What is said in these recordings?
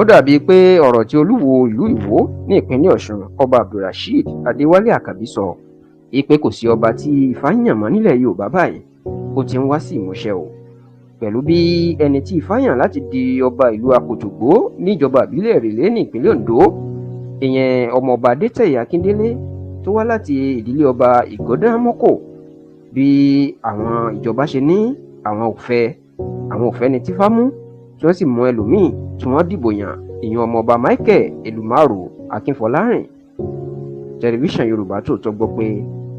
Ó dàbíi pé ọ̀rọ̀ tí olúwo ìlú Ìwó ní ìpínlẹ̀ Ọ̀ṣun ọba Abdulrasheed Adéwálé Àkàbí sọ pé kò sí ọba tí Ifá yàn mọ́ nílẹ̀ Yorùbá báyìí ó ti ń wá sí ìmúṣẹ o. Pẹ̀lú bí ẹni tí Ifá yàn láti di ọba ìlú Akòtògbó níjọba ìbílẹ̀ Ìrèlé ní ìpínlẹ̀ Oǹdó, ìyẹn ọmọọba Adétẹ̀yẹ Akíndélé tó wá láti ìdílé ọba Ìgọ́dánmọ́kò, bí àwọn ìjọba ṣe ní àwọn ò fẹ́ ni tífá mú tí wọ́n sì mú ẹlòmíì tí wọ́n dìbò yàn, ìyẹn ọmọọba Michael Elumaro Akínfọlárìn. Tẹlifíṣàn Yorùbá Tòótọ́ gbọ́ pé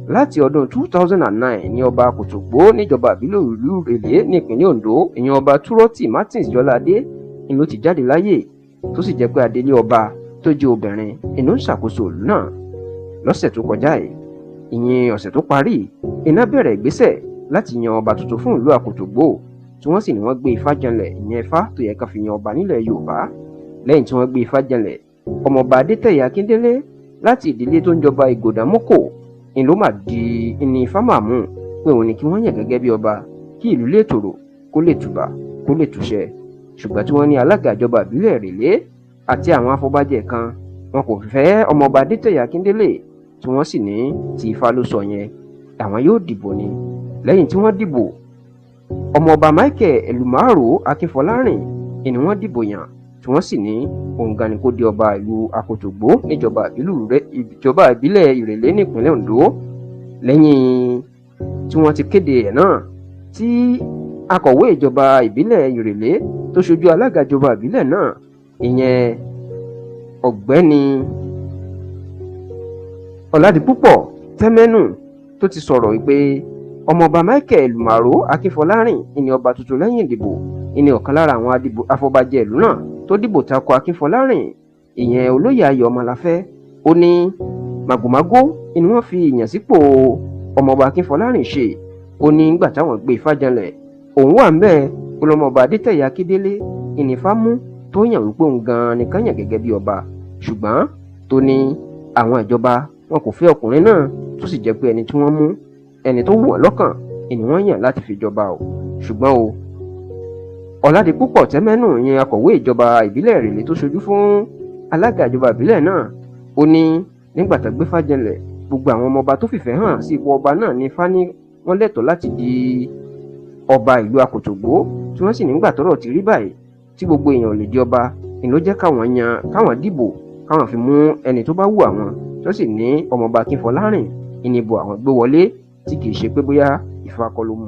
láti ọdún 2009 ní ọba Akòtògbó níjọba ìbílẹ̀ ìlú Ìrèlé ní ìpínlẹ̀ Oǹdó, ìyẹn ọba Túrọ́tì Martins Jọládé ni ló ti jáde láyé, tó sì jẹ́ pé adélé ọba tó jẹ́ obìnrin inú ń ṣàkóso ìlú náà. Lọ́sẹ̀ tó kọjá yìí, ìyẹn ọ̀sẹ̀ tó parí, iná bẹ̀rẹ̀ ìgbésẹ̀ láti yan ọba tuntun fún ìlú Akòtògbó, tí wọ́n sì ní wọ́n gbé Ifá janlẹ̀, ìyẹn Ifá tó yẹ ká fi yan ọba nílẹ̀ Yorùbá. Lẹ́yìn tí wọ́n gbé Ifá janlẹ̀, ọmọọba Adétẹ̀yẹ Akíndélé láti ìdílé tó ń jọba Ìgọ́dánmọ́kò ni ló mà di ní Ifá máa mú pé òun ni kí wọ́n yàn gẹ́gẹ́ bí ọba kí ìlú lè tòrò, kó lè tùbà, kó lè túṣẹ. Ṣùgbọ́n tí wọ́n ní alága ìjọba ìbílẹ̀ Ìrèlé àti àwọn afọbajẹ kan, wọn kò fẹ́ ọmọọba Adétẹ̀yẹ Akíndélé, tí wọ́n sì ní tí Ifá ló sọ yẹn, àwọn yóò dìbò ni. Lẹ́yìn tí wọ́n dìbò, ọmọọba Michael Elumaro Akínfọlárìn ni wọ́n dìbò yàn, tí wọ́n sì ní òun gan ni kó di ọba ìlú Akòtògbó níjọba ìbílẹ̀ Ìrèlé nípínlẹ̀ Oǹdó. Lẹ́yìn tí wọ́n ti kéde ẹ̀ náà, tí akọ̀wé ìjọba ìbílẹ̀ Ìrèlé tó ṣojú alága ìjọba ìbílẹ̀ náà, ìyẹn ọ̀gbẹ́ni Ọládipúpọ̀ Tẹ́mẹ́nù, tó ti sọ̀rọ̀ pé ọmọọba Michael Elumaro Akínfọlárìn ni ọba tuntun lẹ́yìn ìdìbò, ni ọ̀kan lára àwọn afọbajẹ ìlú náà tó dìbò tako Akínfọlárìn, ìyẹn olóyè Ayọ̀ Ọmọláfẹ́. Ó ní màgòmágó ni wọ́n fi ìyànsípò ọmọọba Akínfọlárìn ṣe. Ó ní nígbà táwọn gbé Ifá janlẹ̀, òun wà ńbẹ̀, ọmọọba Adétẹ̀yẹ Akíndélé ni Ifá mú tó yàn wípé òun gan ni kán yàn gẹ́gẹ́ bí ọba. Ṣùgbọ́n tó ní àwọn ìjọba wọn kò fẹ́ ọkùnrin náà, tó sì jẹ́ pé ẹni tí wọ́n mú, ẹni tó wù wọ́n lọ́kàn ni wọ́n yàn láti fi jọba o. Ṣùgbọ́n o, Ọládipúpọ̀ Tẹ́mẹ́nù, yẹn akọ̀wé ìjọba ìbílẹ̀ Ìrèlé tó ṣojú fún alága ìjọba ìbílẹ̀ náà, ó ní nígbà tó gbé Ifá janlẹ̀, gbogbo àwọn ọmọọba tó fìfẹ́ hàn sí ipò ọba náà ní Ifá ní wọ́n lẹ́tọ̀ọ́ láti di ọba ìlú Akòtògbó, tí wọ́n sì nígbà tọ́rọ̀ ti rí báyìí tí gbogbo èèyàn lè di ọba, ni ló jẹ́ káwọn dìbò káwọn fi mú ẹni tó bá wù àwọn, tó sì ní ọmọọba Akínfọlárìn ìnìbò àwọn gbé wọlé, tí kì í ṣe pé bóyá Ifá kọ́ ló mú.